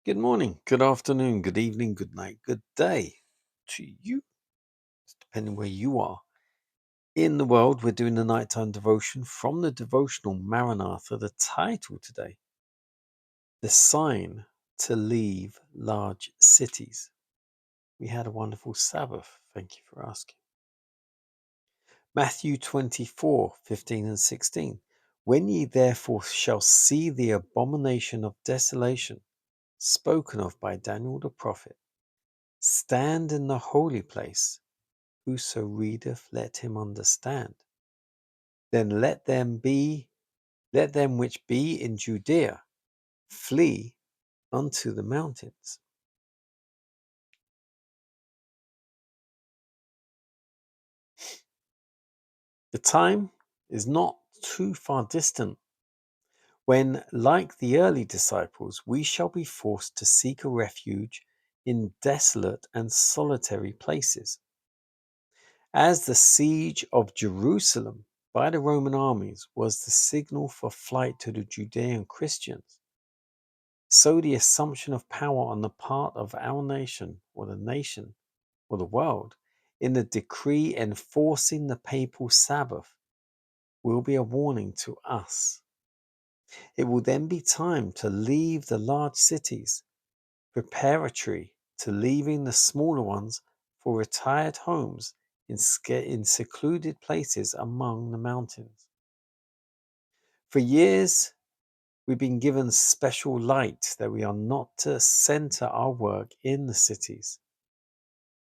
Good morning, good afternoon, good evening, good night, good day to you, depending where you are. In the world, we're doing the nighttime devotion from the devotional Maranatha. The title today, The Sign to Leave Large Cities. We had a wonderful Sabbath. Thank you for asking. Matthew 24:15 and 16. When ye therefore shall see the abomination of desolation spoken of by Daniel the prophet, stand in the holy place. Whoso readeth, let him understand. Then let them which be in Judaea flee unto the mountains. The time is not too far distant when, like the early disciples, we shall be forced to seek a refuge in desolate and solitary places. As the siege of Jerusalem by the Roman armies was the signal for flight to the Judean Christians, so the assumption of power on the part of our nation or the world in the decree enforcing the papal sabbath will be a warning to us. It will then be time to leave the large cities, preparatory to leaving the smaller ones for retired homes in secluded places among the mountains. For years, we've been given special light that we are not to center our work in the cities.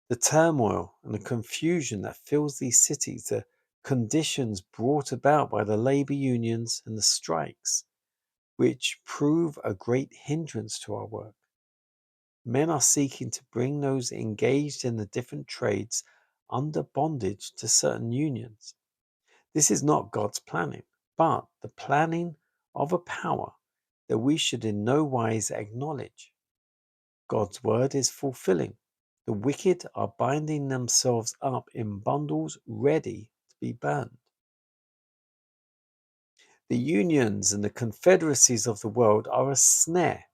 The turmoil and the confusion that fills these cities, the conditions brought about by the labor unions and the strikes, which prove a great hindrance to our work. Men are seeking to bring those engaged in the different trades under bondage to certain unions. This is not God's planning, but the planning of a power that we should in no wise acknowledge. God's word is fulfilling. The wicked are binding themselves up in bundles ready to be burned. The unions and the confederacies of the world are a snare.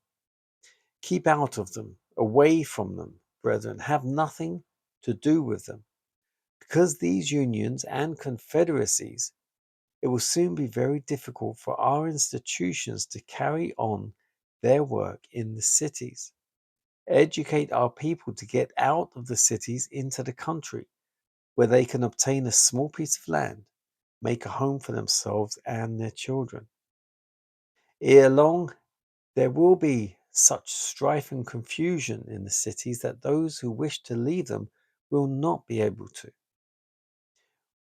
Keep out of them, away from them, brethren. Have nothing to do with them. Because these unions and confederacies, it will soon be very difficult for our institutions to carry on their work in the cities. Educate our people to get out of the cities into the country, where they can obtain a small piece of land, make a home for themselves and their children. Ere long, there will be such strife and confusion in the cities that those who wish to leave them will not be able to.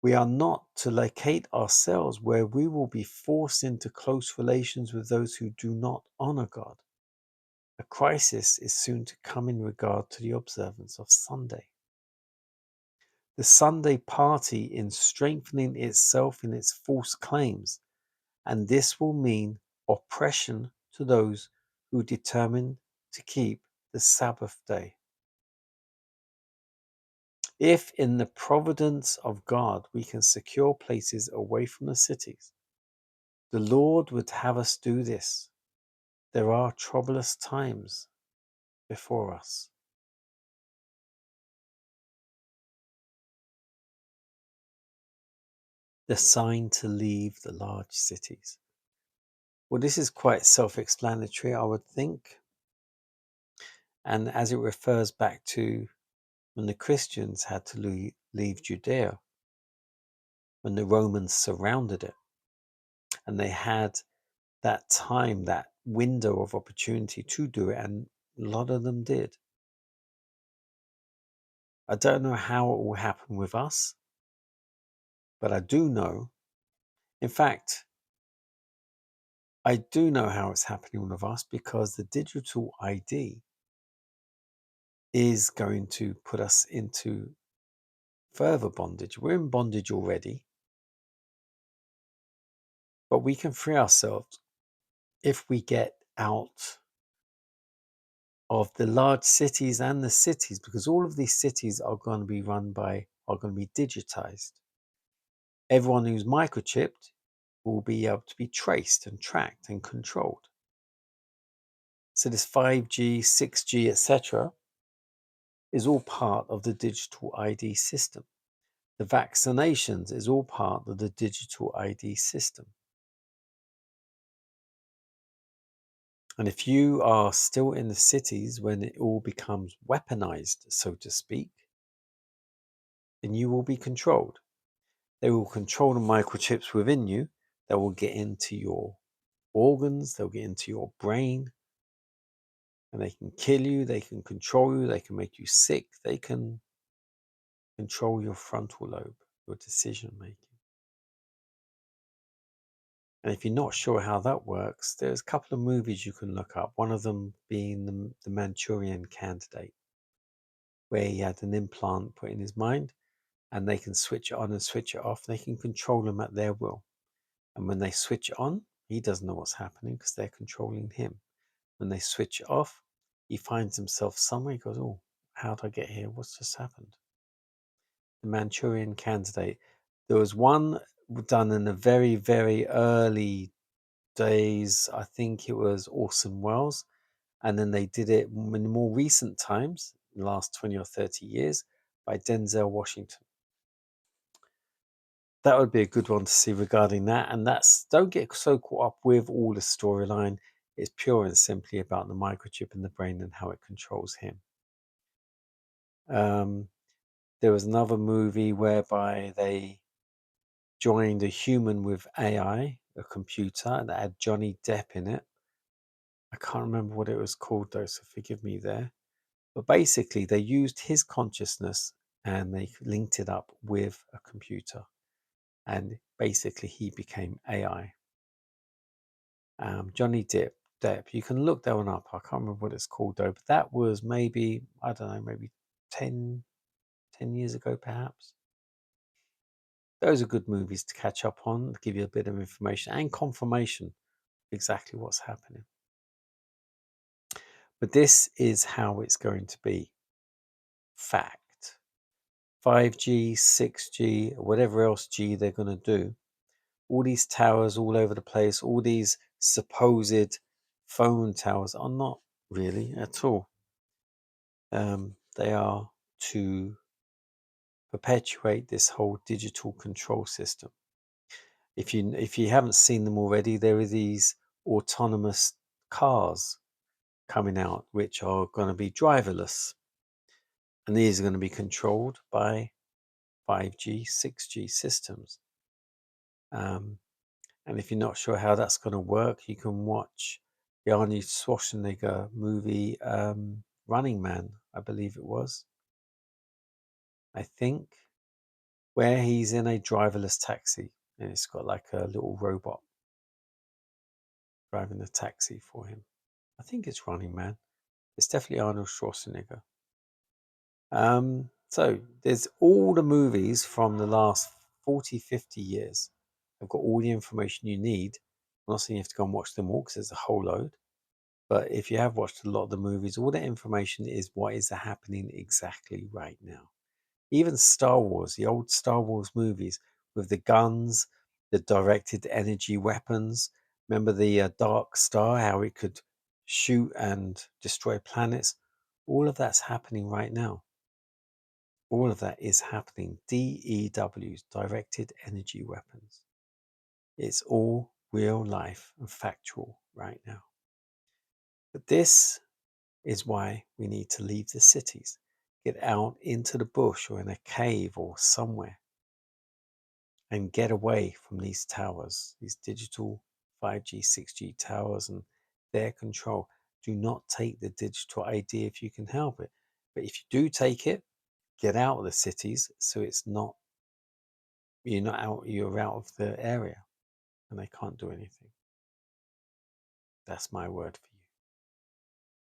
We are not to locate ourselves where we will be forced into close relations with those who do not honor God. A crisis is soon to come in regard to the observance of Sunday. The Sunday party in strengthening itself in its false claims, and this will mean oppression to those who determine to keep the Sabbath day. If in the providence of God we can secure places away from the cities, the Lord would have us do this. There are troublous times before us. The sign to leave the large cities. Well, this is quite self-explanatory, I would think. And as it refers back to when the Christians had to leave Judea, when the Romans surrounded it, and they had that time, that window of opportunity to do it, and a lot of them did. I don't know how it will happen with us, but I do know, in fact, I do know how it's happening with us because the digital ID is going to put us into further bondage. We're in bondage already, but we can free ourselves if we get out of the large cities and the cities, because all of these cities are going to be digitized. Everyone who's microchipped will be able to be traced and tracked and controlled. So this 5G, 6G, etc. is all part of the digital ID system. The vaccinations is all part of the digital ID system. And if you are still in the cities when it all becomes weaponized, so to speak, then you will be controlled. They will control the microchips within you that will get into your organs, they'll get into your brain, and they can kill you, they can control you, they can make you sick, they can control your frontal lobe, your decision making. And if you're not sure how that works, there's a couple of movies you can look up. One of them being the Manchurian Candidate, where he had an implant put in his mind and they can switch it on and switch it off. They can control him at their will. And when they switch it on, he doesn't know what's happening because they're controlling him. When they switch it off, he finds himself somewhere. He goes, oh, how did I get here? What's just happened? The Manchurian Candidate. There was one done in the very, very early days. I think it was Orson Welles. And then they did it in more recent times, in the last 20 or 30 years, by Denzel Washington. That would be a good one to see regarding that. And don't get so caught up with all the storyline. It's pure and simply about the microchip in the brain and how it controls him. There was another movie whereby they joined a human with AI, a computer, that had Johnny Depp in it. I can't remember what it was called though, so forgive me there. But basically, they used his consciousness and they linked it up with a computer. And basically, he became AI. Johnny Depp. You can look that one up. I can't remember what it's called though. But that was maybe, I don't know, maybe 10 years ago perhaps. Those are good movies to catch up on, to give you a bit of information and confirmation of exactly what's happening. But this is how it's going to be. Fact. 5G, 6G, whatever else G they're going to do. All these towers all over the place, all these supposed phone towers are not really at all. They are to perpetuate this whole digital control system. If you haven't seen them already, there are these autonomous cars coming out which are going to be driverless, and these are going to be controlled by 5G, 6G systems. And if you're not sure how that's going to work, you can watch the Arnold Schwarzenegger movie, Running Man, I believe it was. I think, where he's in a driverless taxi and it's got like a little robot driving the taxi for him. I think it's Running Man. It's definitely Arnold Schwarzenegger. So there's all the movies from the last 40, 50 years. I've got all the information you need. I'm not saying you have to go and watch them all because there's a whole load. But if you have watched a lot of the movies, all that information is what is happening exactly right now. Even Star Wars, the old Star Wars movies with the guns, the directed energy weapons. Remember the Dark Star, how it could shoot and destroy planets? All of that's happening right now. All of that is happening. DEWs, directed energy weapons. It's all real life and factual right now. But this is why we need to leave the cities, get out into the bush or in a cave or somewhere and get away from these towers, these digital 5G, 6G towers and their control. Do not take the digital ID if you can help it. But if you do take it, get out of the cities so you're out of the area and they can't do anything. That's my word for you.